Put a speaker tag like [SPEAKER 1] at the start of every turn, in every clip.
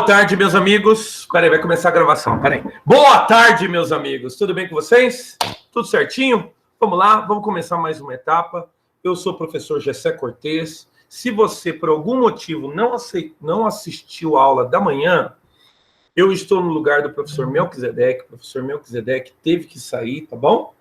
[SPEAKER 1] tarde, meus amigos. Peraí, vai começar a gravação. Peraí. Boa tarde, meus amigos. Tudo bem com vocês? Tudo certinho? Vamos lá, vamos começar mais uma etapa. Eu sou o professor Gessé Cortez. Se você, por algum motivo, não assistiu a aula da manhã, eu estou no lugar do professor Melquisedeque. O professor Melquisedeque teve que sair, tá bom?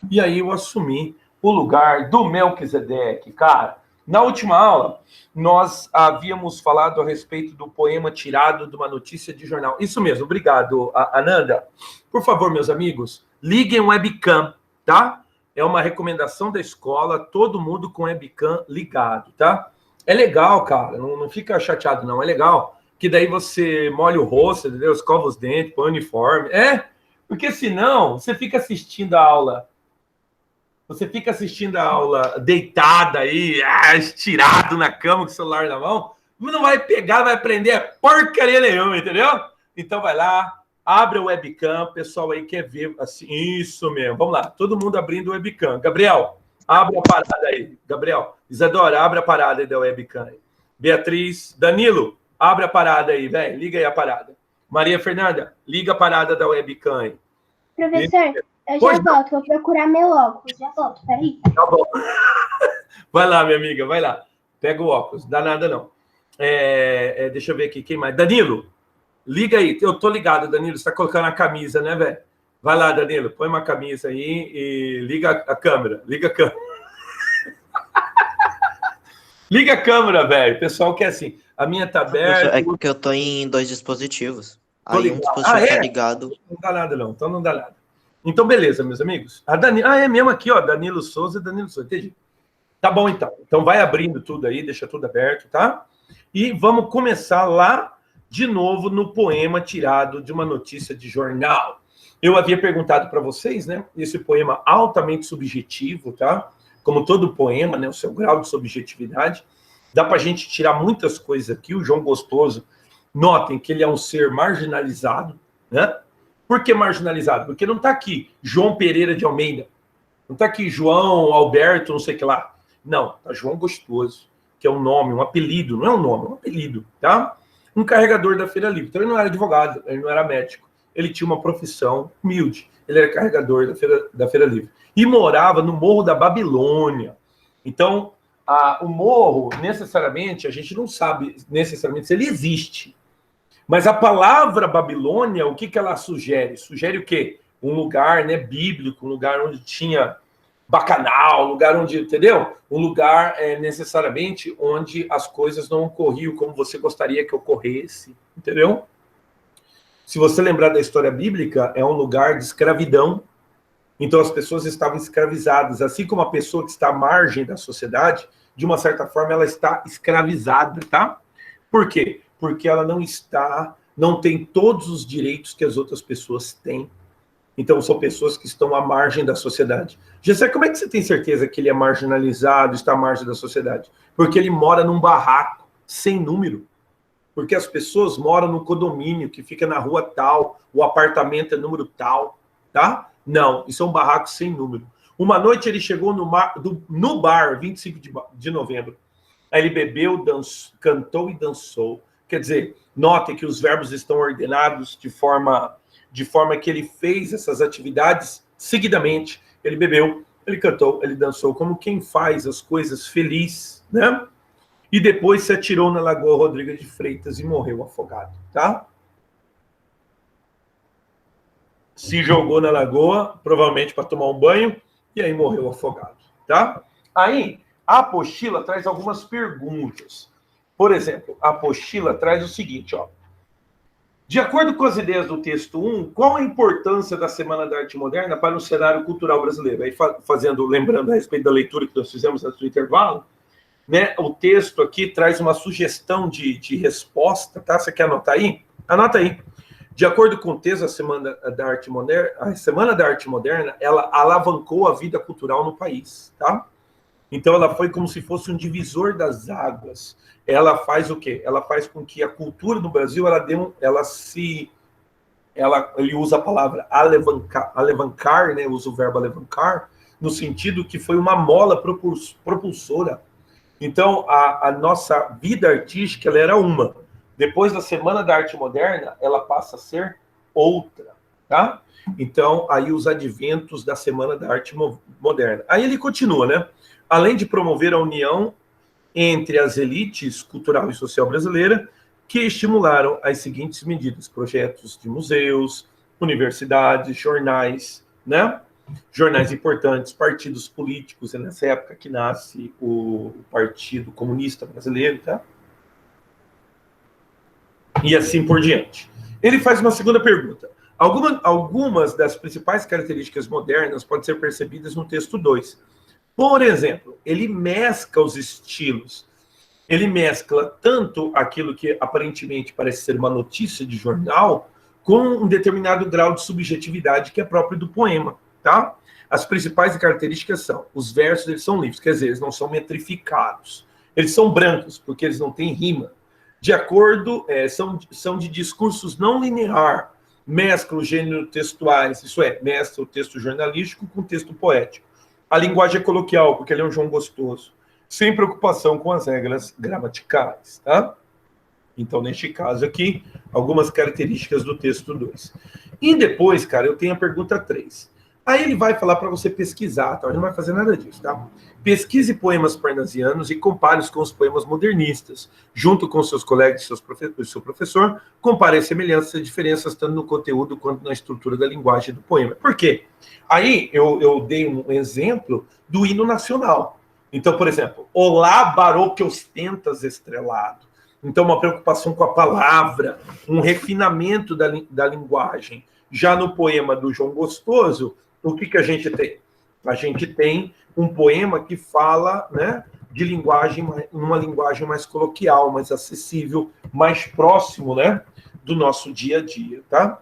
[SPEAKER 1] E aí eu assumi o lugar do Melquisedeque. Cara, na última aula, nós havíamos falado a respeito do poema tirado de uma notícia de jornal. Isso mesmo, obrigado, Ananda. Por favor, meus amigos, liguem o webcam, tá? É uma recomendação da escola, todo mundo com webcam ligado, tá? É legal, cara, não fica chateado, não, é legal. Que daí você molha o rosto, entendeu? Escova os dentes, põe o uniforme. Porque senão você fica assistindo a aula. Você fica assistindo a aula deitada aí, estirado na cama com o celular na mão, não vai pegar, vai aprender porcaria nenhuma, entendeu? Então vai lá, abre o webcam, o pessoal aí quer ver, assim, isso mesmo. Vamos lá, todo mundo abrindo o webcam. Gabriel, abre a parada aí. Gabriel, Isadora, abre a parada aí da webcam. Beatriz, Danilo, abre a parada aí, velho, liga aí a parada. Maria Fernanda, liga a parada da webcam aí.
[SPEAKER 2] Professor, eu já volto, vou procurar meu óculos. Já volto, peraí.
[SPEAKER 1] Tá bom. Vai lá, minha amiga, vai lá. Pega o óculos, dá nada não. Deixa eu ver aqui, quem mais? Danilo, liga aí. Eu tô ligado, Danilo, você tá colocando a camisa, né, velho? Vai lá, Danilo, põe uma camisa aí e liga a câmera. Liga a câmera. Liga a câmera, velho. O pessoal quer assim. A minha tá aberta.
[SPEAKER 3] É porque eu tô em dois dispositivos. Aí um dispositivo tá ligado.
[SPEAKER 1] Não dá nada, não. Então não dá nada. Então, beleza, meus amigos. É mesmo aqui, ó. Danilo Souza, entendi. Tá bom, então. Então vai abrindo tudo aí, deixa tudo aberto, tá? E vamos começar lá de novo no poema tirado de uma notícia de jornal. Eu havia perguntado para vocês, né? Esse poema altamente subjetivo, tá? Como todo poema, né? O seu grau de subjetividade. Dá pra gente tirar muitas coisas aqui. O João Gostoso, notem que ele é um ser marginalizado, né? Por que marginalizado? Porque não está aqui João Pereira de Almeida, não está aqui João Alberto, não sei o que lá. Não, está João Gostoso, que é um nome, um apelido, não é um nome, é um apelido, tá? Um carregador da Feira Livre. Então ele não era advogado, ele não era médico, ele tinha uma profissão humilde, ele era carregador da Feira Livre. E morava no Morro da Babilônia. Então, o morro, necessariamente, a gente não sabe necessariamente se ele existe. Mas a palavra Babilônia, o que ela sugere? Sugere o quê? Um lugar, né, bíblico, um lugar onde tinha bacanal, um lugar onde, entendeu? Um lugar, necessariamente, onde as coisas não ocorriam como você gostaria que ocorresse, entendeu? Se você lembrar da história bíblica, é um lugar de escravidão. Então as pessoas estavam escravizadas. Assim como a pessoa que está à margem da sociedade, de uma certa forma, ela está escravizada, tá? Por quê? Porque ela não tem todos os direitos que as outras pessoas têm. Então, são pessoas que estão à margem da sociedade. Gessé, como é que você tem certeza que ele é marginalizado, está à margem da sociedade? Porque ele mora num barraco, sem número. Porque as pessoas moram no condomínio, que fica na rua tal, o apartamento é número tal, tá? Não, isso é um barraco sem número. Uma noite ele chegou no bar, 25 de novembro. Aí ele bebeu, cantou e dançou. Quer dizer, notem que os verbos estão ordenados de forma que ele fez essas atividades seguidamente. Ele bebeu, ele cantou, ele dançou, como quem faz as coisas feliz, né? E depois se atirou na Lagoa Rodrigo de Freitas e morreu afogado, tá? Se jogou na lagoa, provavelmente para tomar um banho, e aí morreu afogado, tá? Aí, a apostila traz algumas perguntas. Por exemplo, a apostila traz o seguinte, ó. De acordo com as ideias do texto 1, qual a importância da Semana da Arte Moderna para o cenário cultural brasileiro? Aí, lembrando a respeito da leitura que nós fizemos antes do intervalo, né, o texto aqui traz uma sugestão de resposta, tá? Você quer anotar aí? Anota aí. De acordo com o texto, a Semana da Arte Moderna, ela alavancou a vida cultural no país, tá? Então, ela foi como se fosse um divisor das águas. Ela faz o quê? Ela faz com que a cultura no Brasil, ele usa a palavra alavancar, né? Usa o verbo alavancar, no sentido que foi uma mola propulsora. Então, a nossa vida artística, ela era uma. Depois da Semana da Arte Moderna, ela passa a ser outra, tá? Então, aí os adventos da Semana da Arte Moderna. Aí ele continua, né? Além de promover a união entre as elites cultural e social brasileira, que estimularam as seguintes medidas: projetos de museus, universidades, jornais, né? Jornais importantes, partidos políticos, é nessa época que nasce o Partido Comunista Brasileiro, tá? E assim por diante. Ele faz uma segunda pergunta. Algumas das principais características modernas podem ser percebidas no texto 2. Por exemplo, ele mescla os estilos. Ele mescla tanto aquilo que aparentemente parece ser uma notícia de jornal, com um determinado grau de subjetividade que é próprio do poema, tá? As principais características são: os versos, eles são livres, quer dizer, eles não são metrificados. Eles são brancos, porque eles não têm rima. De acordo, são de discursos não linear, mesclam os gêneros textuais, isso é, mescla o texto jornalístico com o texto poético. A linguagem é coloquial, porque ele é um João Gostoso, sem preocupação com as regras gramaticais, tá? Então, neste caso aqui, algumas características do texto 2. E depois, cara, eu tenho a pergunta 3. Aí ele vai falar para você pesquisar, tá? Ele não vai fazer nada disso, tá? Pesquise poemas parnasianos e compare-os com os poemas modernistas. Junto com seus colegas e seu professor, compare as semelhanças e diferenças tanto no conteúdo quanto na estrutura da linguagem do poema. Por quê? Aí eu dei um exemplo do hino nacional. Então, por exemplo, Olá, barô que ostentas estrelado. Então, uma preocupação com a palavra, um refinamento da linguagem. Já no poema do João Gostoso, o que a gente tem? A gente tem um poema que fala, né, de linguagem, uma linguagem mais coloquial, mais acessível, mais próximo, né, do nosso dia a dia, tá?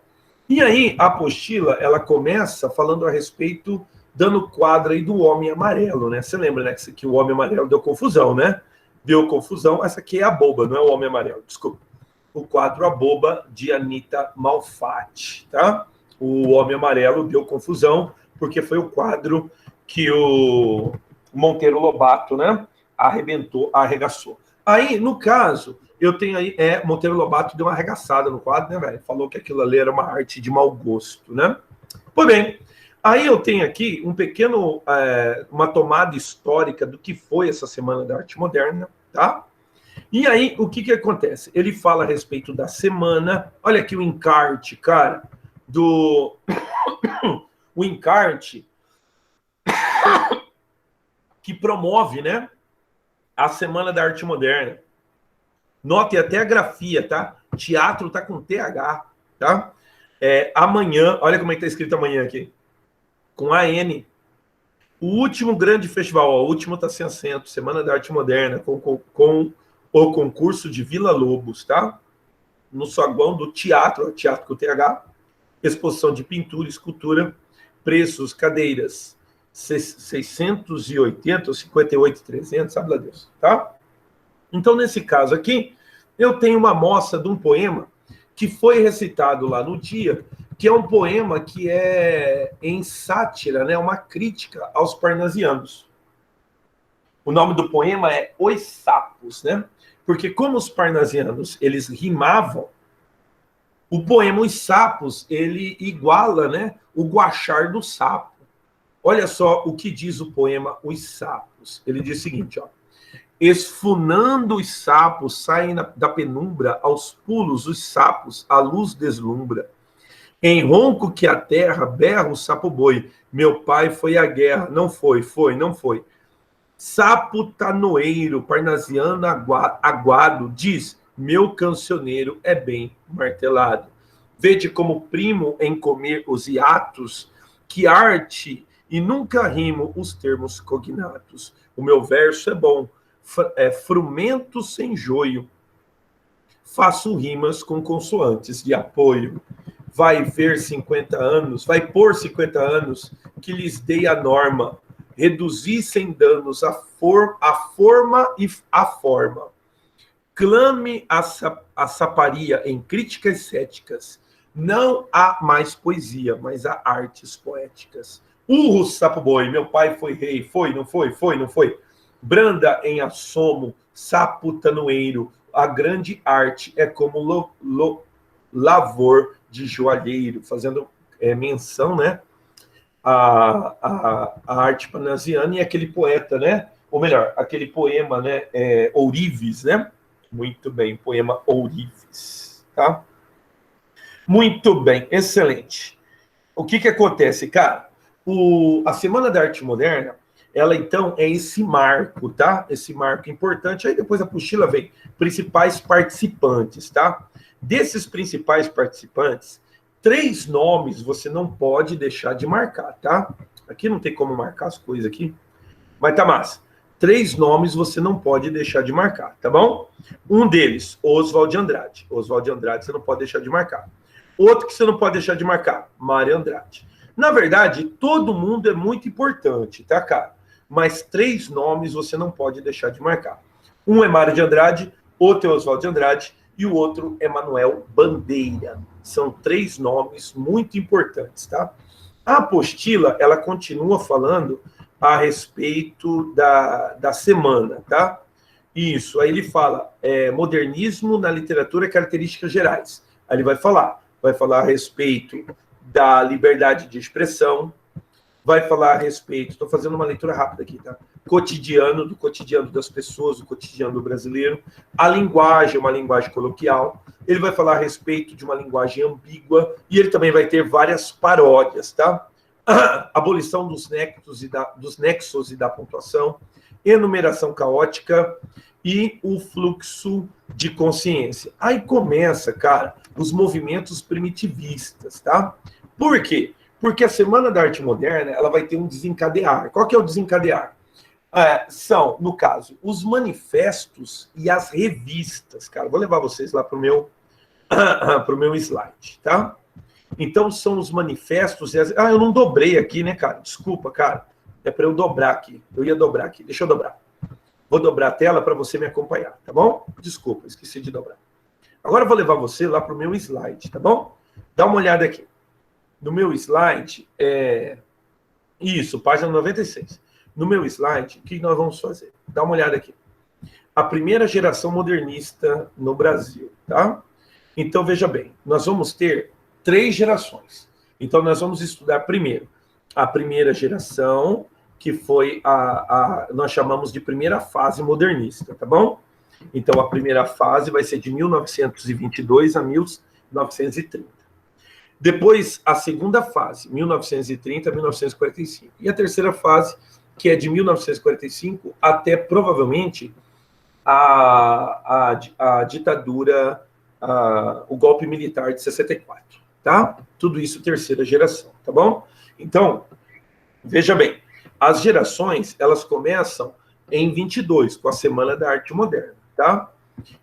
[SPEAKER 1] E aí, a apostila, ela começa falando a respeito, dando quadro aí do Homem Amarelo, né? Você lembra, né, que o Homem Amarelo deu confusão, né? Deu confusão. Essa aqui é a Boba, não é o Homem Amarelo, desculpa. O quadro A Boba, de Anita Malfatti, tá? O Homem Amarelo deu confusão, porque foi o quadro que o Monteiro Lobato, né, arregaçou. Aí, no caso, eu tenho aí, Monteiro Lobato deu uma arregaçada no quadro, né, velho? Falou que aquilo ali era uma arte de mau gosto, né? Pois bem, aí eu tenho aqui um pequeno, uma tomada histórica do que foi essa Semana da Arte Moderna, tá? E aí, o que acontece? Ele fala a respeito da semana, olha aqui o encarte, cara, o encarte que promove, né, a Semana da Arte Moderna. Note até a grafia, tá? Teatro tá com TH, tá? Amanhã, olha como é que tá escrito amanhã aqui. Com AN. O último grande festival, ó, o último tá sem acento, Semana da Arte Moderna, com o concurso de Vila Lobos, tá? No saguão do teatro, teatro com TH, exposição de pintura, escultura, preços, cadeiras, 680, 58,300, sabe lá Deus, tá? Então, nesse caso aqui, eu tenho uma amostra de um poema que foi recitado lá no dia, que é um poema que é em sátira, né, uma crítica aos parnasianos. O nome do poema é Os Sapos, né? Porque como os parnasianos, eles rimavam, o poema Os Sapos, ele iguala, né, o guachar do sapo. Olha só o que diz o poema Os Sapos. Ele diz o seguinte, ó. Esfunando os sapos, saem da penumbra, aos pulos os sapos, a luz deslumbra. Em ronco que a terra berra o sapo-boi. Meu pai foi à guerra. Não foi, não foi. Sapo tanoeiro, parnasiano aguado, diz, meu cancioneiro é bem martelado. Vede como primo em comer os hiatos, que arte e nunca rimo os termos cognatos. O meu verso é bom, frumento sem joio. Faço rimas com consoantes de apoio. Vai por 50 anos, que lhes dei a norma, reduzir sem danos a forma e a forma. Clame a saparia em críticas céticas. Não há mais poesia, mas há artes poéticas. Urro, sapo-boi, meu pai foi rei, foi, não foi, não foi. Branda em assomo, sapo tanoeiro, a grande arte é como lavor de joalheiro, fazendo menção, né, a arte parnasiana e aquele poeta, né, ou melhor, aquele poema, né, Ourives, né? Muito bem, poema Ourives, tá? Muito bem, excelente. O que acontece, cara? A Semana da Arte Moderna, ela então é esse marco, tá? Esse marco importante. Aí depois a apostila vem principais participantes, tá? Desses principais participantes, 3 nomes você não pode deixar de marcar, tá? Aqui não tem como marcar as coisas aqui, mas tá massa. 3 nomes você não pode deixar de marcar, tá bom? Um deles, Oswald de Andrade. Oswald de Andrade você não pode deixar de marcar. Outro que você não pode deixar de marcar, Mário Andrade. Na verdade, todo mundo é muito importante, tá, cara? Mas 3 nomes você não pode deixar de marcar. Um é Mário de Andrade, outro é Oswald de Andrade e o outro é Manuel Bandeira. São 3 nomes muito importantes, tá? A apostila, ela continua falando a respeito da semana, tá? Isso, aí ele fala modernismo na literatura, características gerais. Aí ele vai falar a respeito da liberdade de expressão, vai falar a respeito, estou fazendo uma leitura rápida aqui, tá? Do cotidiano das pessoas, do cotidiano do brasileiro, a linguagem, uma linguagem coloquial, ele vai falar a respeito de uma linguagem ambígua, e ele também vai ter várias paródias, tá? Abolição dos nexos e da pontuação, enumeração caótica e o fluxo de consciência. Aí começa, cara, os movimentos primitivistas, tá? Por quê? Porque a Semana da Arte Moderna, ela vai ter um desencadear. Qual que é o desencadear? São, no caso, os manifestos e as revistas, cara. Vou levar vocês lá para o meu slide, tá? Então, são os manifestos e as... eu não dobrei aqui, né, cara? Desculpa, cara. É para eu dobrar aqui. Eu ia dobrar aqui. Deixa eu dobrar. Vou dobrar a tela para você me acompanhar, tá bom? Desculpa, esqueci de dobrar. Agora eu vou levar você lá para o meu slide, tá bom? Dá uma olhada aqui. No meu slide, isso, página 96. No meu slide, o que nós vamos fazer? Dá uma olhada aqui. A primeira geração modernista no Brasil, tá? Então, veja bem, nós vamos ter 3 gerações. Então, nós vamos estudar primeiro a primeira geração, que foi nós chamamos de primeira fase modernista, tá bom? Então, a primeira fase vai ser de 1922 a 1930. Depois, a segunda fase, 1930 a 1945. E a terceira fase, que é de 1945 até, provavelmente, a ditadura, o golpe militar de 64, tá? Tudo isso terceira geração, tá bom? Então, veja bem, as gerações, elas começam em 22, com a Semana da Arte Moderna, tá?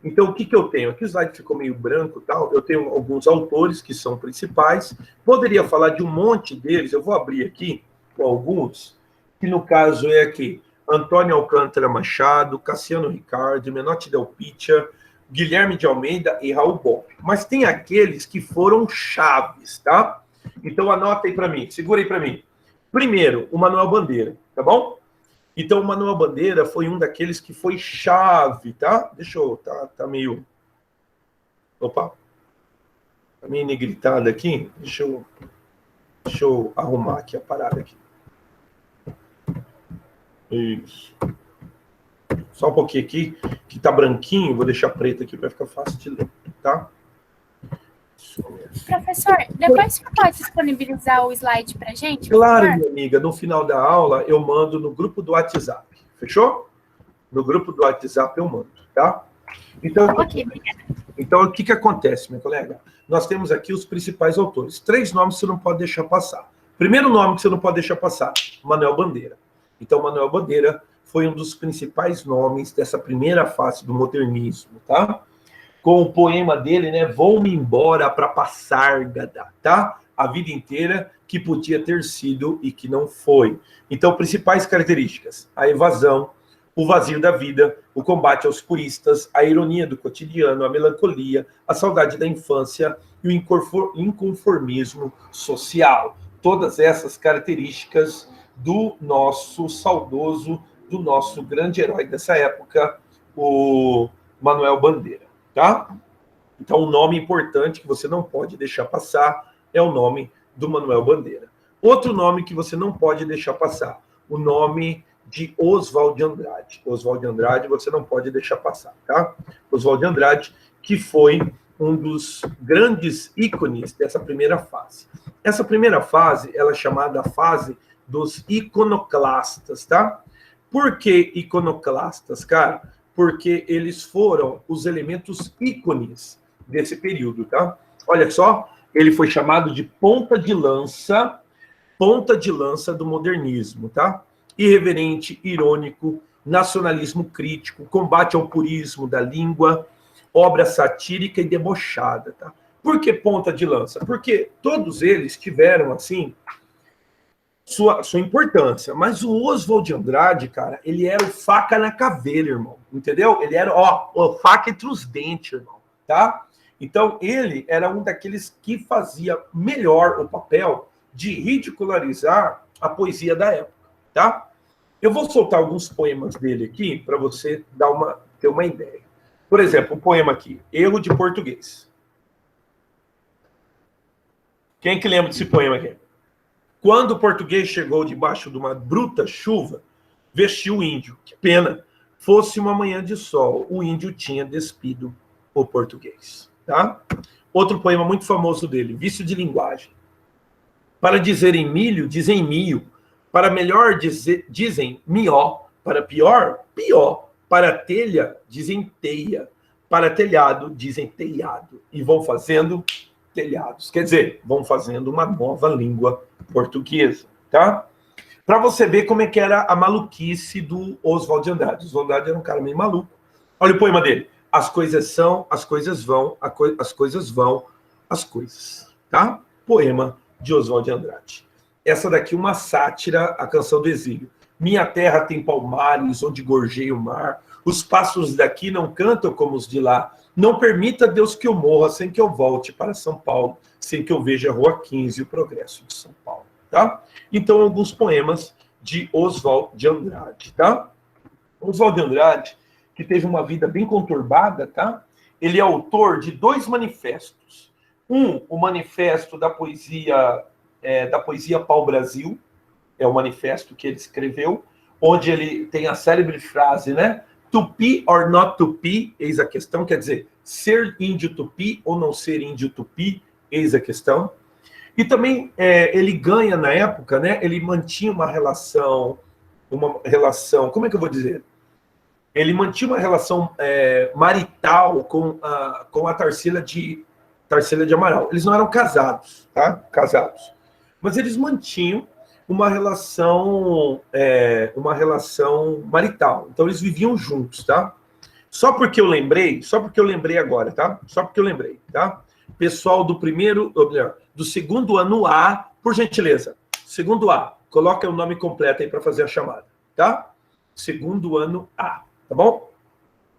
[SPEAKER 1] Então, o que eu tenho? Aqui o slide ficou meio branco, tal. Eu tenho alguns autores que são principais. Poderia falar de um monte deles. Eu vou abrir aqui com alguns, que no caso é aqui Antônio Alcântara Machado, Cassiano Ricardo, Menotti Del Pitta, Guilherme de Almeida e Raul Bopp. Mas tem aqueles que foram chaves, tá? Então, anota aí para mim, segura aí para mim. Primeiro, o Manuel Bandeira, tá bom? Então, o Manuel Bandeira foi um daqueles que foi chave, tá? Deixa eu... Tá meio... Opa! Tá meio negritado aqui. Deixa eu arrumar aqui a parada aqui. Isso. Só um pouquinho aqui, que tá branquinho. Vou deixar preto aqui para ficar fácil de ler, tá?
[SPEAKER 4] Professor, depois você pode disponibilizar o slide para a gente?
[SPEAKER 1] Claro, minha amiga. No final da aula, eu mando no grupo do WhatsApp. Fechou? No grupo do WhatsApp eu mando, tá? Então,
[SPEAKER 4] ok, obrigada.
[SPEAKER 1] Então, o que acontece, minha colega? Nós temos aqui os principais autores. 3 nomes que você não pode deixar passar. Primeiro nome que você não pode deixar passar, Manuel Bandeira. Então, Manuel Bandeira foi um dos principais nomes dessa primeira fase do modernismo, tá? Com o poema dele, né? Vou-me embora para Passárgada, tá? A vida inteira que podia ter sido e que não foi. Então, principais características: a evasão, o vazio da vida, o combate aos puristas, a ironia do cotidiano, a melancolia, a saudade da infância e o inconformismo social. Todas essas características do nosso saudoso, do nosso grande herói dessa época, o Manuel Bandeira, tá? Então, um nome importante que você não pode deixar passar é o nome do Manuel Bandeira. Outro nome que você não pode deixar passar, o nome de Oswald de Andrade. Oswald de Andrade você não pode deixar passar, tá? Oswald de Andrade, que foi um dos grandes ícones dessa primeira fase. Essa primeira fase, ela é chamada fase dos iconoclastas, tá? Por que iconoclastas, cara? Porque eles foram os elementos ícones desse período, tá? Olha só, ele foi chamado de ponta de lança do modernismo, tá? Irreverente, irônico, nacionalismo crítico, combate ao purismo da língua, obra satírica e debochada, tá? Por que ponta de lança? Porque todos eles tiveram, assim, sua importância. Mas o Oswald de Andrade, cara, ele era o faca na caveira, irmão. Entendeu? Ele era, o faca entre os dentes, irmão. Tá? Então, ele era um daqueles que fazia melhor o papel de ridicularizar a poesia da época. Tá? Eu vou soltar alguns poemas dele aqui para você ter uma ideia. Por exemplo, um poema aqui, Erro de Português. Quem que lembra desse poema aqui? Quando o português chegou debaixo de uma bruta chuva, vestiu o índio. Que pena. Fosse uma manhã de sol, o índio tinha despido o português. Tá? Outro poema muito famoso dele, Vício de Linguagem. Para dizerem milho, dizem mio. Para melhor, dizem mió. Para pior, pió. Para telha, dizem teia. Para telhado, dizem telhado. E vão fazendo telhados. Quer dizer, vão fazendo uma nova língua portuguesa, tá? Para você ver como é que era a maluquice do Oswald de Andrade. Oswald de Andrade era um cara meio maluco. Olha o poema dele. As coisas são, as coisas vão, as coisas vão, as coisas. Tá? Poema de Oswald de Andrade. Essa daqui uma sátira, a Canção do Exílio. Minha terra tem palmares onde gorjeia o mar. Os pássaros daqui não cantam como os de lá. Não permita, Deus, que eu morra sem que eu volte para São Paulo, sem que eu veja a Rua 15 e o progresso de São Paulo. Tá? Então, alguns poemas de Oswald de Andrade. Tá? Oswald de Andrade, que teve uma vida bem conturbada, tá? Ele é autor de 2 manifestos. O manifesto da poesia Pau-Brasil, é o manifesto que ele escreveu, onde ele tem a célebre frase, né? Tupi or not tupi, eis a questão, quer dizer, ser índio tupi ou não ser índio tupi, eis a questão. E também ele ganha, na época, né? Ele mantinha uma relação, como é que eu vou dizer? Ele mantinha uma relação marital com a Tarsila de Amaral. Eles não eram casados, tá? Casados. Mas eles mantinham uma relação marital. Então, eles viviam juntos, tá? Só porque eu lembrei agora, tá? Só porque eu lembrei, tá? Pessoal do segundo ano A, por gentileza, segundo A, coloca o nome completo aí para fazer a chamada, tá? Segundo ano A, tá bom?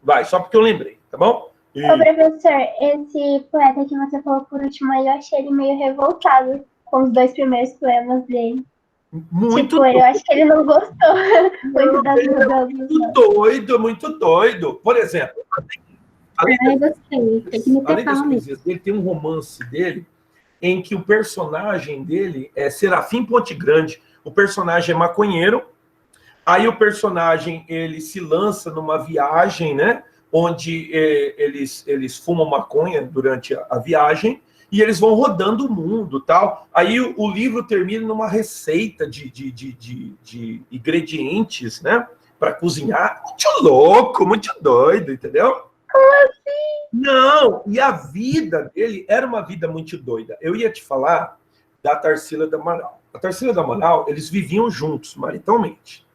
[SPEAKER 1] Vai, só porque eu lembrei, tá bom?
[SPEAKER 2] Ô, professor, esse poeta que você falou por último aí, eu achei ele meio revoltado com os 2 primeiros poemas dele.
[SPEAKER 1] Muito
[SPEAKER 2] tipo, eu acho que ele não gostou muito das mudanças.
[SPEAKER 1] Muito doido. Por exemplo,
[SPEAKER 4] Eu gostei. Tem que meter palma.
[SPEAKER 1] Ele tem um romance dele em que o personagem dele é Serafim Ponte Grande. O personagem é maconheiro. Aí o personagem ele se lança numa viagem, né? Onde eles fumam maconha durante a viagem e eles vão rodando o mundo, tal. Aí o livro termina numa receita de ingredientes, né? Para cozinhar. Muito louco, muito doido, entendeu?
[SPEAKER 2] Como assim?
[SPEAKER 1] Não, e a vida dele era uma vida muito doida. Eu ia te falar da Tarsila do Amaral. A Tarsila do Amaral, eles viviam juntos, maritalmente.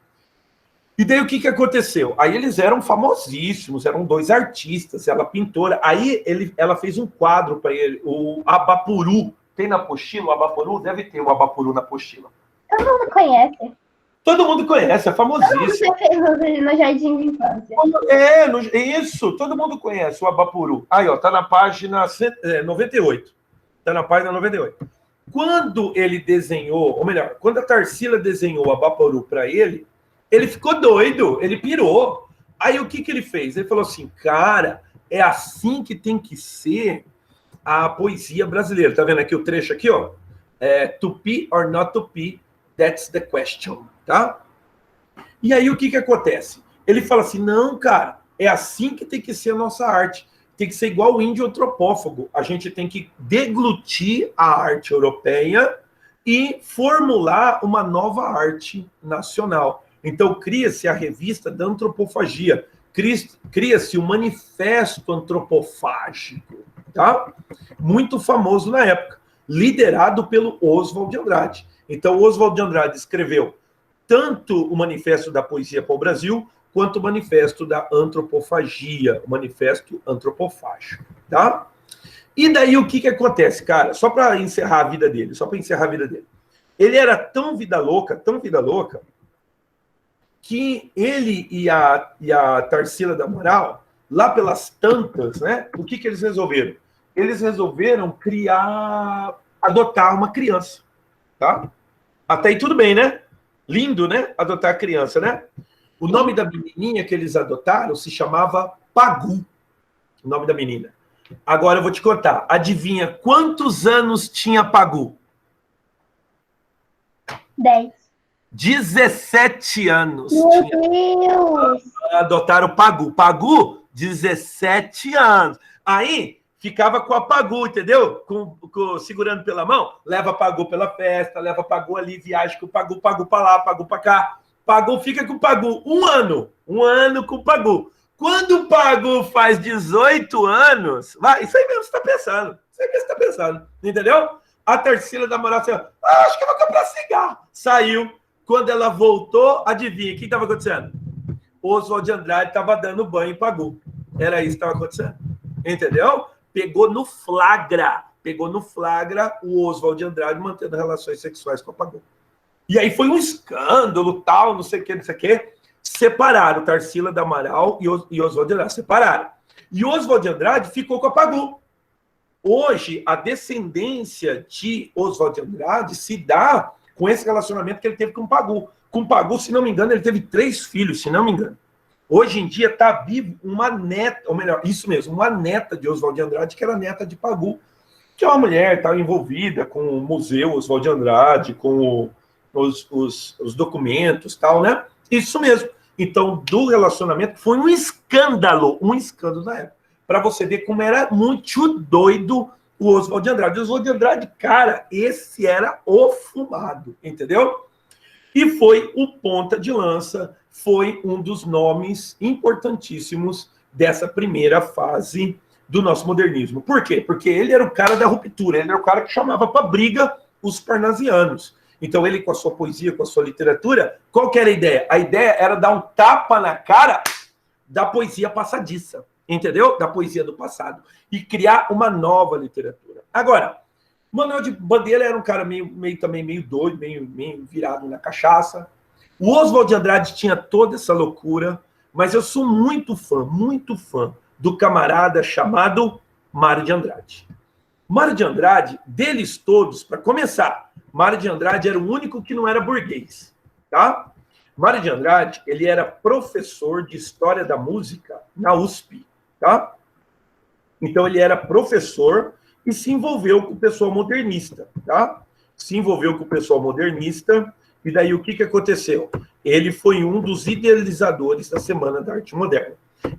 [SPEAKER 1] E daí o que aconteceu? Aí eles eram famosíssimos, eram 2 artistas, ela pintora. Aí ela fez um quadro para ele, o Abapuru. Tem na apostila o Abapuru? Deve ter o Abapuru na apostila.
[SPEAKER 2] Todo mundo conhece.
[SPEAKER 1] Todo mundo conhece, é famosíssimo.
[SPEAKER 2] Você fez no Jardim de Infância.
[SPEAKER 1] Isso, todo mundo conhece o Abapuru. Aí, ó, tá na página 98. Tá na página 98. Quando ele desenhou, ou melhor, quando a Tarsila desenhou o Abapuru para ele ficou doido, ele pirou. Aí o que ele fez? Ele falou assim, cara, é assim que tem que ser a poesia brasileira. Tá vendo aqui o trecho aqui, ó? To be or not to be, that's the question, tá? E aí o que acontece? Ele fala assim, não, cara, é assim que tem que ser a nossa arte. Tem que ser igual o índio antropófago. A gente tem que deglutir a arte europeia e formular uma nova arte nacional. Então cria-se a revista da antropofagia, cria-se o manifesto antropofágico, tá? Muito famoso na época, liderado pelo Oswald de Andrade. Então Oswald de Andrade escreveu tanto o Manifesto da Poesia para o Brasil, quanto o Manifesto da Antropofagia, o Manifesto Antropofágico, tá? E daí o que acontece, cara? Só para encerrar a vida dele, Ele era tão vida louca, que ele e a Tarsila da Amaral, lá pelas tantas, né? O que eles resolveram? Eles resolveram adotar uma criança, tá? Até aí tudo bem, né? Lindo, né? Adotar a criança, né? O nome da menininha que eles adotaram se chamava Pagu, o nome da menina. Agora eu vou te contar. Adivinha quantos anos tinha Pagu?
[SPEAKER 2] 10.
[SPEAKER 1] 17 anos.
[SPEAKER 2] Meu Deus!
[SPEAKER 1] Adotaram Pagu. Pagu, 17 anos. Aí ficava com a Pagu, entendeu? Segurando pela mão, leva Pagu pela festa, leva Pagu ali, viaja com o Pagu para lá, Pagu para cá. Pagu fica com o Pagu um ano com o Pagu. Quando o Pagu faz 18 anos, isso aí mesmo você está pensando, entendeu? A Tarsila da Amaral assim, acho que eu vou comprar cigarro. Saiu. Quando ela voltou, adivinha, o que estava acontecendo? Oswald de Andrade estava dando banho em Pagu. Era isso que estava acontecendo. Entendeu? Pegou no flagra o Oswald de Andrade mantendo relações sexuais com a Pagu. E aí foi um escândalo, tal, não sei o que. Separaram Tarsila da Amaral e Oswald de Andrade. Separaram. E Oswald de Andrade ficou com a Pagu. Hoje, a descendência de Oswald de Andrade se dá com esse relacionamento que ele teve com o Pagu. Com o Pagu, se não me engano, ele teve 3 filhos, se não me engano. Hoje em dia está vivo uma neta, ou melhor, isso mesmo, uma neta de Oswald de Andrade, que era neta de Pagu, que é uma mulher, estava envolvida com o Museu Oswald de Andrade, com os documentos, tal, né? Isso mesmo. Então, do relacionamento, foi um escândalo na época. Para você ver como era muito doido o Oswald de Andrade. O Oswald de Andrade, cara, esse era o fumado, entendeu? E foi o ponta de lança, foi um dos nomes importantíssimos dessa primeira fase do nosso modernismo. Por quê? Porque ele era o cara da ruptura, ele era o cara que chamava para briga os parnasianos. Então ele, com a sua poesia, com a sua literatura, qual que era a ideia? A ideia era dar um tapa na cara da poesia passadiça, entendeu? Da poesia do passado. E criar uma nova literatura. Agora, Manuel de Bandeira era um cara meio doido, meio virado na cachaça. O Oswald de Andrade tinha toda essa loucura, mas eu sou muito fã do camarada chamado Mário de Andrade. Mário de Andrade, deles todos, para começar, Mário de Andrade era o único que não era burguês, tá? Mário de Andrade, ele era professor de História da Música na USP, tá? Então, ele era professor e se envolveu com o pessoal modernista, tá? Se envolveu com o pessoal modernista, e daí o que aconteceu? Ele foi um dos idealizadores da Semana da Arte Moderna.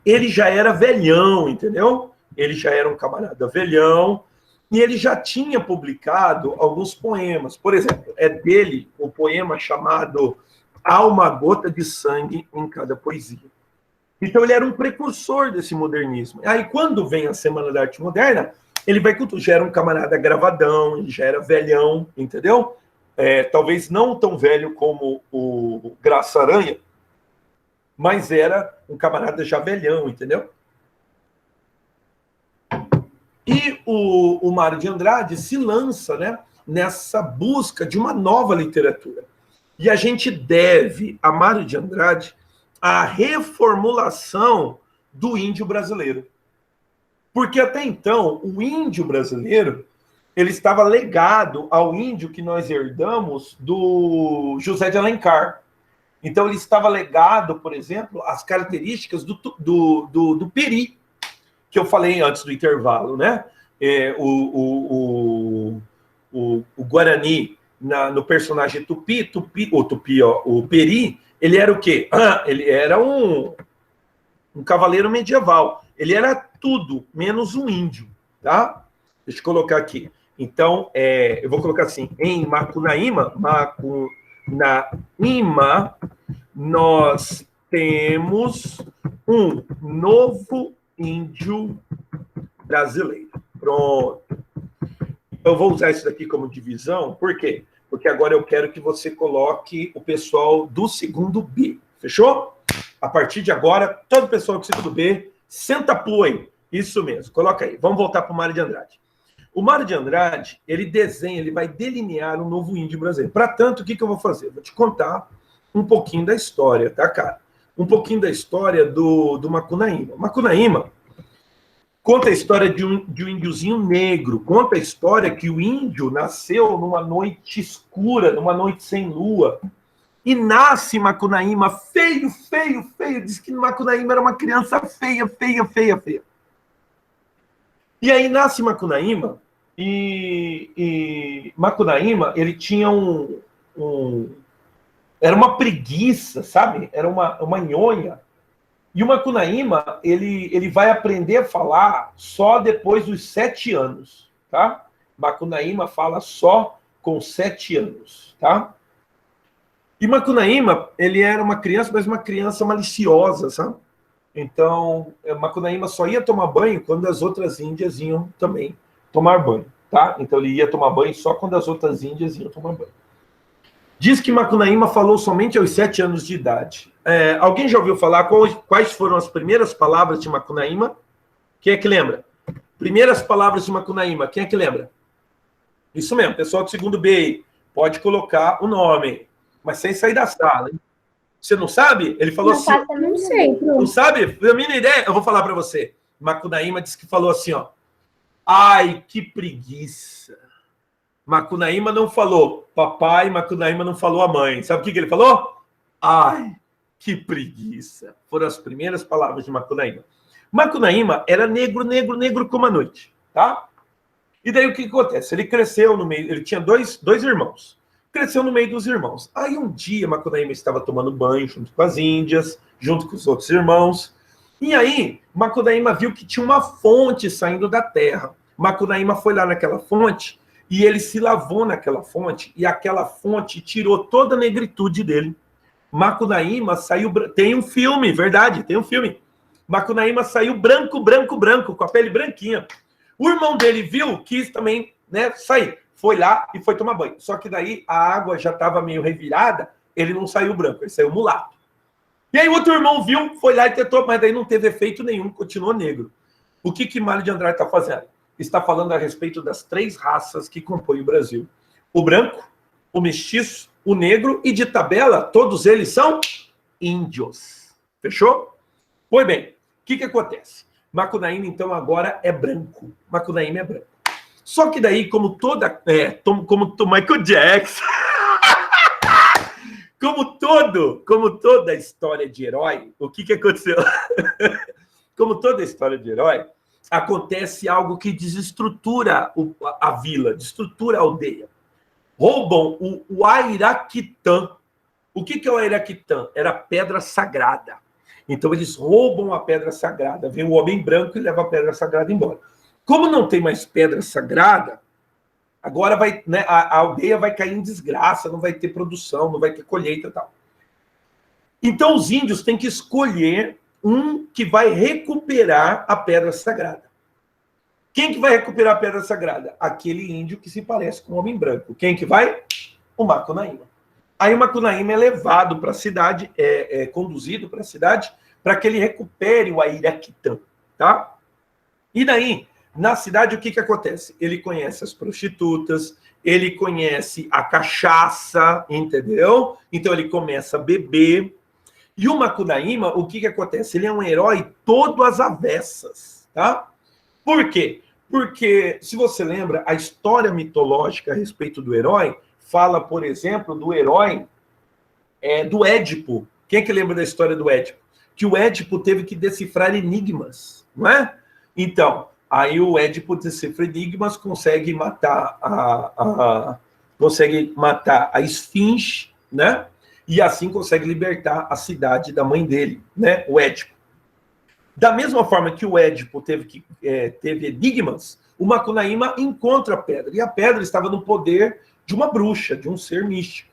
[SPEAKER 1] Ele já era velhão, entendeu? Ele já era um camarada velhão, e ele já tinha publicado alguns poemas. Por exemplo, é dele o poema chamado Há uma gota de sangue em cada poesia. Então, ele era um precursor desse modernismo. Aí, quando vem a Semana da Arte Moderna, ele vai já era um camarada gravadão, ele já era velhão, entendeu? Talvez não tão velho como o Graça Aranha, mas era um camarada já velhão, entendeu? E o Mário de Andrade se lança, né, nessa busca de uma nova literatura. E a gente deve a Mário de Andrade a reformulação do índio brasileiro. Porque até então, o índio brasileiro, ele estava legado ao índio que nós herdamos do José de Alencar. Então, ele estava legado, por exemplo, às características do peri, que eu falei antes do intervalo, né? O Guarani, no personagem o Peri, ele era o quê? Ele era um cavaleiro medieval. Ele era tudo, menos um índio, tá? Deixa eu colocar aqui. Então, eu vou colocar assim, em Macunaíma, nós temos um novo índio brasileiro. Pronto. Eu vou usar isso daqui como divisão, por quê? Porque agora eu quero que você coloque o pessoal do segundo B, fechou? A partir de agora, todo o pessoal do segundo B, senta aí. Isso mesmo, coloca aí. Vamos voltar para o Mário de Andrade. O Mário de Andrade, ele desenha, ele vai delinear um novo índio brasileiro. Para tanto, o que eu vou fazer? Vou te contar um pouquinho da história, tá, cara? Um pouquinho da história do Macunaíma. Macunaíma conta a história de um índiozinho negro. Conta a história que o índio nasceu numa noite escura, numa noite sem lua. E nasce Macunaíma feio, feio, feio. Diz que Macunaíma era uma criança feia, feia, feia, feia. E aí nasce Macunaíma, e Macunaíma, ele tinha era uma preguiça, sabe? Era uma nhonha. E o Macunaíma, ele vai aprender a falar só depois dos 7 anos, tá? Macunaíma fala só com 7 anos, tá? E Macunaíma, ele era uma criança, mas uma criança maliciosa, sabe? Então, Macunaíma só ia tomar banho quando as outras índias iam também tomar banho, tá? Então, ele ia tomar banho só quando as outras índias iam tomar banho. Diz que Macunaíma falou somente aos 7 anos de idade. Alguém já ouviu falar quais foram as primeiras palavras de Macunaíma? Quem é que lembra? Primeiras palavras de Macunaíma, quem é que lembra? Isso mesmo, pessoal do segundo B, pode colocar o nome, mas sem sair da sala, hein? Você não sabe? Ele falou assim...
[SPEAKER 2] Não sei.
[SPEAKER 1] Não sabe? A minha ideia, eu vou falar para você. Macunaíma disse que falou assim, ó. Ai, que preguiça. Macunaíma não falou papai, Macunaíma não falou a mãe. Sabe o que ele falou? Ai, que preguiça. Foram as primeiras palavras de Macunaíma. Macunaíma era negro, negro, negro como a noite, tá? E daí o que acontece? Ele cresceu no meio... Ele tinha dois irmãos. Cresceu no meio dos irmãos. Aí um dia Macunaíma estava tomando banho junto com as índias, junto com os outros irmãos. E aí Macunaíma viu que tinha uma fonte saindo da terra. Macunaíma foi lá naquela fonte e ele se lavou naquela fonte e aquela fonte tirou toda a negritude dele. Macunaíma saiu... Tem um filme, verdade, tem um filme. Macunaíma saiu branco, branco, branco, com a pele branquinha. O irmão dele viu, quis também, né, sair. Foi lá e foi tomar banho. Só que daí a água já estava meio revirada, ele não saiu branco, ele saiu mulato. E aí o outro irmão viu, foi lá e tentou, mas daí não teve efeito nenhum, continuou negro. O que Mário de Andrade está fazendo? Está falando a respeito das 3 raças que compõem o Brasil. O branco, o mestiço, o negro e, de tabela, todos eles são índios. Fechou? Pois bem, o que acontece? Macunaíma, então, agora é branco. Macunaíma é branco. Só que daí, como Michael Jackson, como toda história de herói, o que aconteceu? Como toda história de herói, acontece algo que desestrutura a vila, desestrutura a aldeia. Roubam o Airaquitã. O que é o Airaquitã? Era pedra sagrada. Então, eles roubam a pedra sagrada. Vem o homem branco e leva a pedra sagrada embora. Como não tem mais pedra sagrada, agora vai, né, a aldeia vai cair em desgraça, não vai ter produção, não vai ter colheita e tal. Então, os índios têm que escolher um que vai recuperar a pedra sagrada. Quem que vai recuperar a pedra sagrada? Aquele índio que se parece com o homem branco. Quem que vai? O Macunaíma. Aí o Macunaíma é levado para a cidade, conduzido para a cidade, para que ele recupere o Airaquitã, tá? E daí, na cidade, o que acontece? Ele conhece as prostitutas, ele conhece a cachaça, entendeu? Então ele começa a beber. E o Macunaíma, o que acontece? Ele é um herói todo às avessas, tá? Por quê? Porque, se você lembra, a história mitológica a respeito do herói fala, por exemplo, do herói do Édipo. Quem é que lembra da história do Édipo? Que o Édipo teve que decifrar enigmas, não é? Então, aí o Édipo decifra enigmas, consegue matar a Esfinge, né? E assim consegue libertar a cidade da mãe dele, né? O Édipo. Da mesma forma que o Édipo teve enigmas, o Macunaíma encontra a pedra. E a pedra estava no poder de uma bruxa, de um ser místico.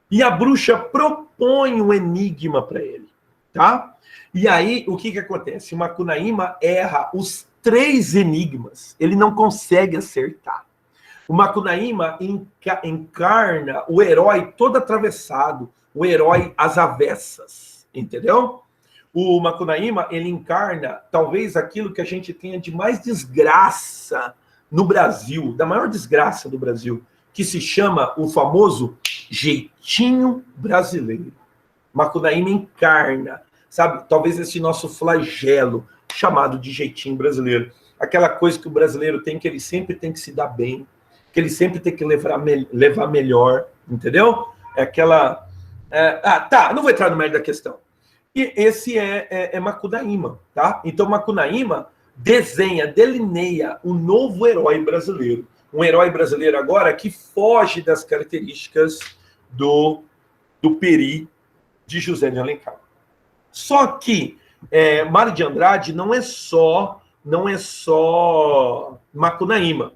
[SPEAKER 1] E a bruxa propõe um enigma para ele, tá? E aí, o que acontece? O Macunaíma erra os 3 enigmas. Ele não consegue acertar. O Macunaíma encarna o herói todo atravessado, o herói às avessas, entendeu? O Macunaíma, ele encarna talvez aquilo que a gente tenha de mais desgraça no Brasil, da maior desgraça do Brasil, que se chama o famoso jeitinho brasileiro. Macunaíma encarna, sabe, talvez esse nosso flagelo chamado de jeitinho brasileiro. Aquela coisa que o brasileiro tem, que ele sempre tem que se dar bem, que ele sempre tem que levar melhor, entendeu? É aquela... não vou entrar no mérito da questão. E esse é Macunaíma, tá? Então, Macunaíma delineia um novo herói brasileiro. Um herói brasileiro agora que foge das características do Peri de José de Alencar. Só que Mário de Andrade não é só Macunaíma.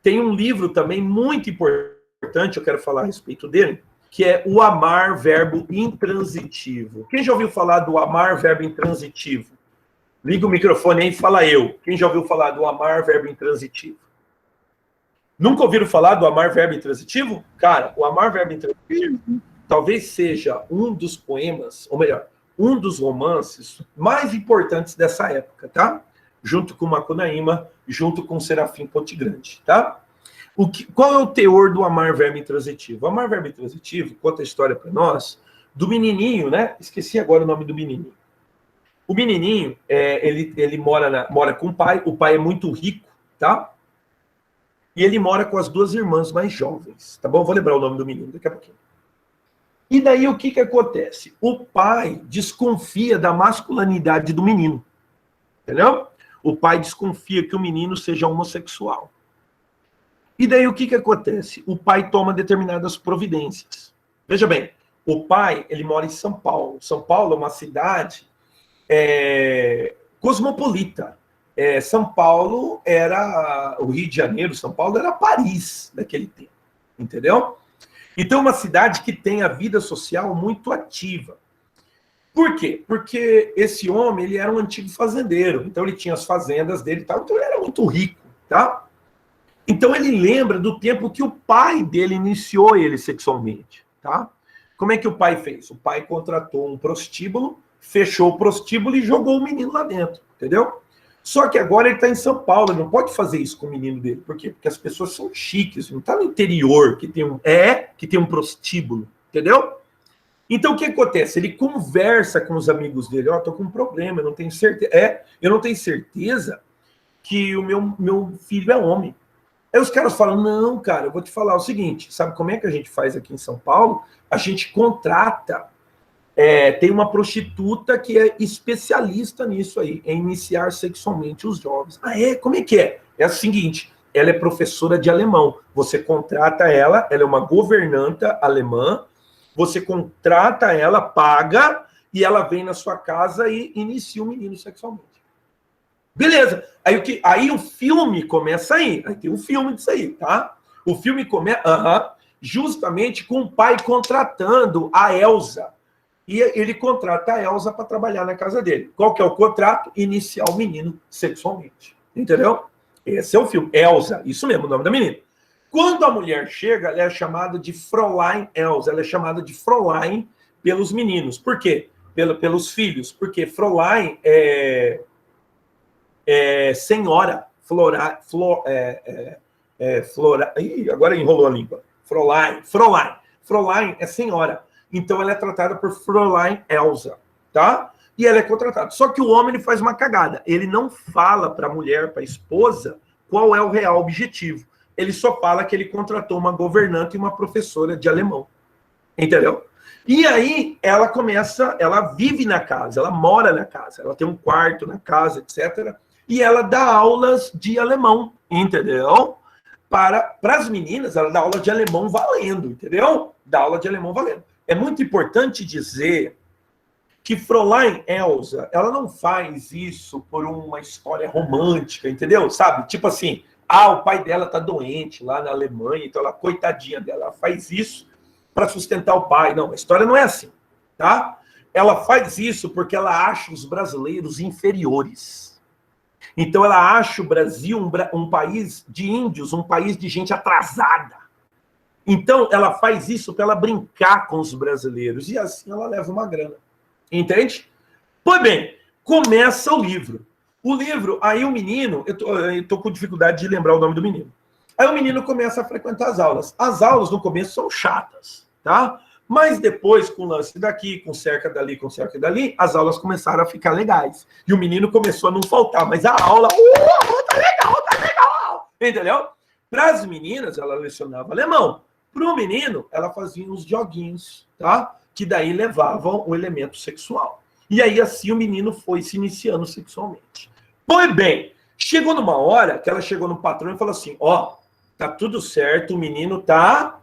[SPEAKER 1] Tem um livro também muito importante, eu quero falar a respeito dele, que é o amar, verbo intransitivo. Quem já ouviu falar do amar, verbo intransitivo? Liga o microfone aí e fala eu. Quem já ouviu falar do amar, verbo intransitivo? Nunca ouviram falar do amar, verbo intransitivo? Cara, o amar, verbo intransitivo talvez seja um dos poemas, ou melhor, um dos romances mais importantes dessa época, tá? Junto com Macunaíma, junto com Serafim Ponte Grande, tá? Qual é o teor do amar, verbo intransitivo? O amar, verbo intransitivo conta a história para nós do menininho, né? Esqueci agora o nome do menininho. O menininho, ele mora com o pai é muito rico, tá? E ele mora com as 2 irmãs mais jovens, tá bom? Vou lembrar o nome do menino daqui a pouquinho. E daí o que acontece? O pai desconfia da masculinidade do menino, entendeu? O pai desconfia que o menino seja homossexual. E daí o que acontece? O pai toma determinadas providências. Veja bem, o pai, ele mora em São Paulo. São Paulo é uma cidade cosmopolita. São Paulo era o Rio de Janeiro, São Paulo era Paris daquele tempo, entendeu? Então, uma cidade que tem a vida social muito ativa. Por quê? Porque esse homem, ele era um antigo fazendeiro, então ele tinha as fazendas dele e tal, então ele era muito rico, tá? Então ele lembra do tempo que o pai dele iniciou ele sexualmente, tá? Como é que o pai fez? O pai contratou um prostíbulo, fechou o prostíbulo e jogou o menino lá dentro, entendeu? Só que agora ele está em São Paulo, ele não pode fazer isso com o menino dele. Por quê? Porque as pessoas são chiques, não está no interior que tem um prostíbulo, entendeu? Então o que acontece? Ele conversa com os amigos dele, tô com um problema, eu não tenho certeza. Eu não tenho certeza que o meu filho é homem. Aí os caras falam, não, cara, eu vou te falar o seguinte, sabe como é que a gente faz aqui em São Paulo? A gente contrata, tem uma prostituta que é especialista nisso aí, em iniciar sexualmente os jovens. Como é que é? É o seguinte, ela é professora de alemão, você contrata ela é uma governanta alemã, você contrata ela, paga, e ela vem na sua casa e inicia o menino sexualmente. Beleza. Aí o filme começa aí. Aí tem um filme disso aí, tá? O filme começa justamente com o pai contratando a Elsa. E ele contrata a Elsa para trabalhar na casa dele. Qual que é o contrato? Iniciar o menino sexualmente. Entendeu? Esse é o filme. Elsa. Isso mesmo, o nome da menina. Quando a mulher chega, ela é chamada de Fräulein Elsa. Ela é chamada de Fräulein pelos meninos. Por quê? Pelos filhos. Porque Fräulein senhora, agora enrolou a língua. Fräulein é senhora. Então ela é tratada por Fräulein Elsa, tá? E ela é contratada. Só que o homem, ele faz uma cagada. Ele não fala para a mulher, para a esposa, qual é o real objetivo. Ele só fala que ele contratou uma governanta e uma professora de alemão. Entendeu? E aí ela começa, ela vive na casa, ela mora na casa, ela tem um quarto na casa, etc. E ela dá aulas de alemão, entendeu? Para as meninas, ela dá aula de alemão valendo, entendeu? Dá aula de alemão valendo. É muito importante dizer que Fräulein Elsa, ela não faz isso por uma história romântica, entendeu? Sabe? Tipo assim, o pai dela tá doente lá na Alemanha, então ela, coitadinha dela, ela faz isso para sustentar o pai. Não, a história não é assim, tá? Ela faz isso porque ela acha os brasileiros inferiores. Então ela acha o Brasil um país de índios, um país de gente atrasada. Então ela faz isso para ela brincar com os brasileiros e assim ela leva uma grana. Entende? Pois bem, começa o livro. O livro, aí o menino, eu tô com dificuldade de lembrar o nome do menino. Aí o menino começa a frequentar as aulas. As aulas no começo são chatas, tá? Mas depois, com lance daqui, com cerca dali, com cerca dali, as aulas começaram a ficar legais. E o menino começou a não faltar, mas a aula, tá legal, tá legal. Entendeu? Para as meninas, ela lecionava alemão. Para o menino, ela fazia uns joguinhos, tá? Que daí levavam o elemento sexual. E aí, assim, o menino foi se iniciando sexualmente. Pois bem, chegou numa hora que ela chegou no patrão e falou assim, tá tudo certo, o menino tá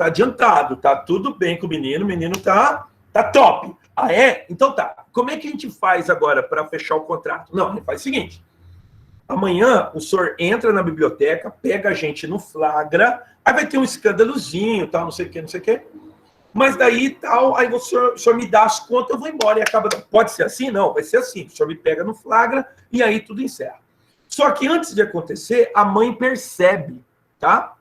[SPEAKER 1] adiantado, tá tudo bem com o menino tá top. Ah, é? Então tá. Como é que a gente faz agora para fechar o contrato? Não, a gente faz o seguinte, amanhã o senhor entra na biblioteca, pega a gente no flagra, aí vai ter um escândalozinho, tal, não sei o quê. Mas daí, tal, aí o senhor me dá as contas, eu vou embora e acaba... Pode ser assim? Não, vai ser assim. O senhor me pega no flagra e aí tudo encerra. Só que antes de acontecer, a mãe percebe, tá?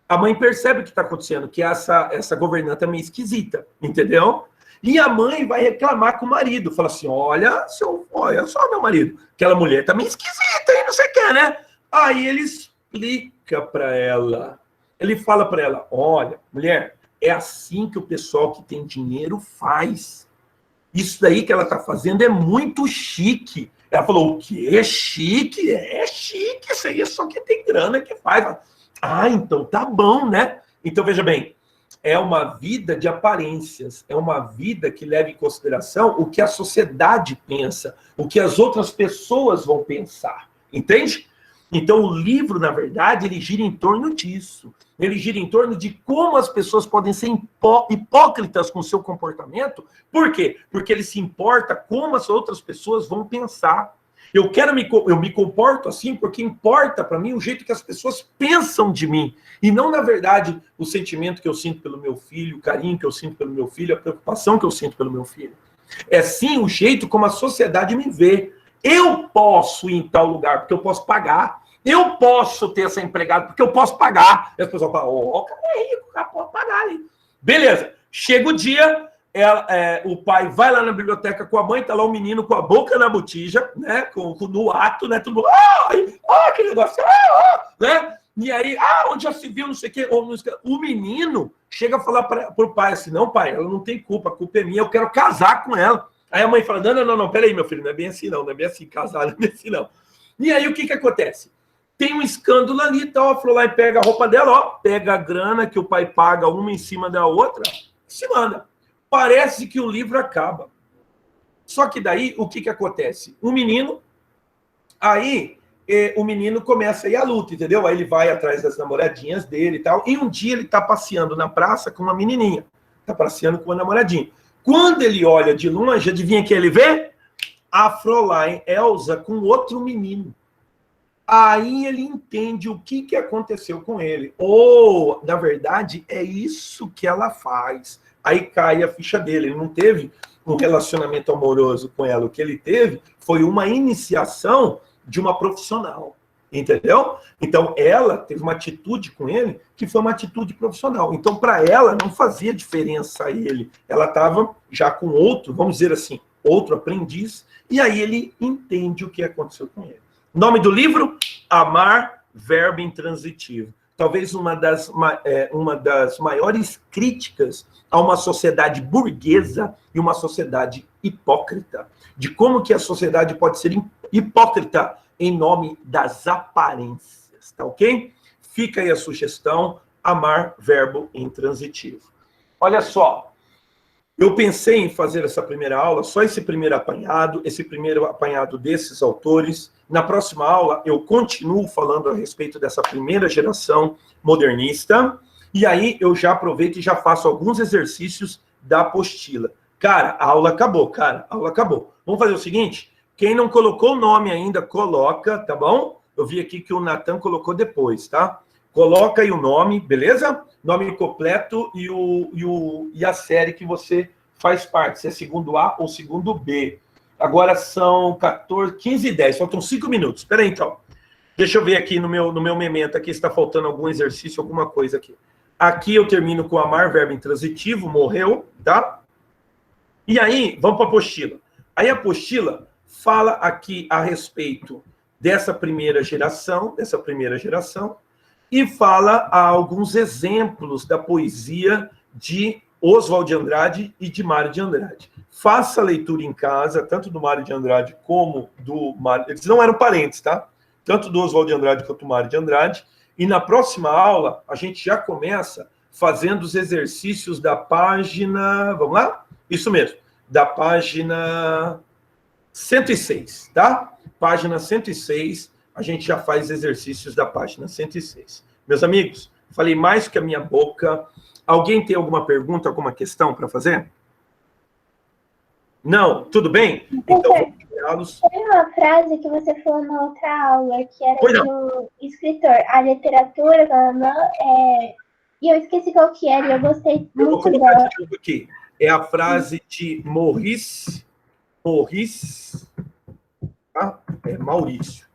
[SPEAKER 1] A mãe percebe o que está acontecendo, que essa governanta é meio esquisita, entendeu? E a mãe vai reclamar com o marido. Fala assim, olha só, meu marido, aquela mulher tá meio esquisita, hein, não sei o que, né? Aí ele explica para ela. Ele fala para ela, olha, mulher... É assim que o pessoal que tem dinheiro faz. Isso daí que ela está fazendo é muito chique. Ela falou, o quê? É chique? É chique, isso aí é só quem tem grana que faz. Então tá bom, né? Então, veja bem, é uma vida de aparências, é uma vida que leva em consideração o que a sociedade pensa, o que as outras pessoas vão pensar, entende? Então, o livro, na verdade, ele gira em torno disso. Ele gira em torno de como as pessoas podem ser hipócritas com o seu comportamento. Por quê? Porque ele se importa como as outras pessoas vão pensar. Eu me comporto assim porque importa para mim o jeito que as pessoas pensam de mim. E não, na verdade, o sentimento que eu sinto pelo meu filho, o carinho que eu sinto pelo meu filho, a preocupação que eu sinto pelo meu filho. É sim o jeito como a sociedade me vê. Eu posso ir em tal lugar porque eu posso pagar. Eu posso ter essa empregada porque eu posso pagar. E as pessoas falam, o cara é rico, o cara pode pagar ali. Beleza. Chega o dia, o pai vai lá na biblioteca com a mãe, tá lá o menino com a boca na botija, né? No ato, né? Tudo, aquele negócio, né? E aí, onde já se viu, não sei o quê. O menino chega a falar pro pai assim, não, pai, ela não tem culpa, a culpa é minha, eu quero casar com ela. Aí a mãe fala, não, peraí, meu filho, não é bem assim não, não é bem assim, casar não é bem assim não. E aí o que acontece? Tem um escândalo ali, então a Fräulein pega a roupa dela, pega a grana que o pai paga uma em cima da outra, e se manda. Parece que o livro acaba. Só que daí, o que acontece? O menino começa a ir à luta, entendeu? Aí ele vai atrás das namoradinhas dele e tal, e um dia ele tá passeando na praça com uma menininha, tá passeando com uma namoradinha. Quando ele olha de longe, adivinha quem ele vê? A Fräulein Elsa com outro menino. Aí ele entende o que aconteceu com ele. Ou, na verdade, é isso que ela faz. Aí cai a ficha dele. Ele não teve um relacionamento amoroso com ela. O que ele teve foi uma iniciação de uma profissional. Entendeu? Então, ela teve uma atitude com ele que foi uma atitude profissional. Então, para ela, não fazia diferença a ele. Ela estava já com outro, vamos dizer assim, outro aprendiz. E aí ele entende o que aconteceu com ele. Nome do livro? Amar, verbo intransitivo. Talvez uma das maiores críticas a uma sociedade burguesa e uma sociedade hipócrita. De como que a sociedade pode ser hipócrita em nome das aparências, tá ok? Fica aí a sugestão, amar, verbo intransitivo. Olha só, Eu pensei em fazer essa primeira aula, só esse primeiro apanhado desses autores. Na próxima aula, eu continuo falando a respeito dessa primeira geração modernista, e aí eu já aproveito e já faço alguns exercícios da apostila. Cara, a aula acabou, Vamos fazer o seguinte, quem não colocou o nome ainda, coloca, tá bom? Eu vi aqui que o Natan colocou depois, tá? Coloca aí o nome, beleza? Nome completo e a série que você faz parte, se é segundo A ou segundo B. Agora são 15 e 10, faltam 5 minutos. Espera aí, então. Deixa eu ver aqui no meu memento, aqui está faltando algum exercício, alguma coisa aqui. Aqui eu termino com amar, verbo intransitivo, morreu, tá? E aí, vamos para a apostila. Aí a apostila fala aqui a respeito dessa primeira geração, e fala alguns exemplos da poesia de Oswald de Andrade e de Mário de Andrade. Faça a leitura em casa, tanto do Mário de Andrade como do Mário... Eles não eram parentes, tá? Tanto do Oswald de Andrade quanto do Mário de Andrade. E na próxima aula, a gente já começa fazendo os exercícios da página... Vamos lá? Isso mesmo. Da página 106, tá? Página 106, a gente já faz exercícios da página 106. Meus amigos, falei mais que a minha boca. Alguém tem alguma pergunta, alguma questão para fazer? Não? Tudo bem? Então, vamos tirá-los.
[SPEAKER 2] Tem uma frase que você falou na outra aula, que era do escritor. A literatura, e eu esqueci qual que era, e eu gostei muito
[SPEAKER 1] vou colocar
[SPEAKER 2] dela.
[SPEAKER 1] de novo aqui. É a frase de Maurice, tá? É Maurício.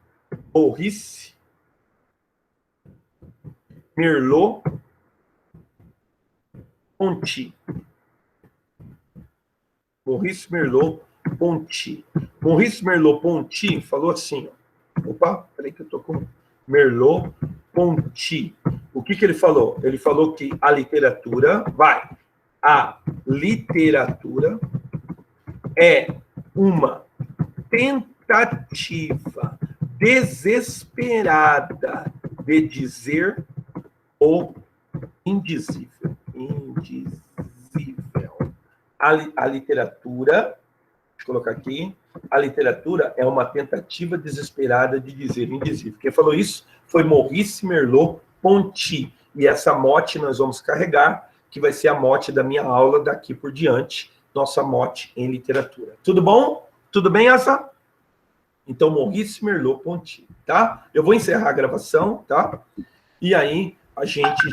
[SPEAKER 1] Maurice Merleau-Ponty. Maurice Merleau-Ponty. Maurice Merleau-Ponty falou assim, ó. Opa, peraí que eu tô com Merleau-Ponty. O que ele falou? Ele falou que a literatura é uma tentativa desesperada de dizer o indizível. A literatura, deixa eu colocar aqui, a literatura é uma tentativa desesperada de dizer o indizível. Quem falou isso foi Maurice Merleau-Ponty. E essa mote nós vamos carregar, que vai ser a mote da minha aula daqui por diante, nossa mote em literatura. Tudo bom? Tudo bem, Asa? Então, Maurice Merleau-Ponty, tá? Eu vou encerrar a gravação, tá? E aí, a gente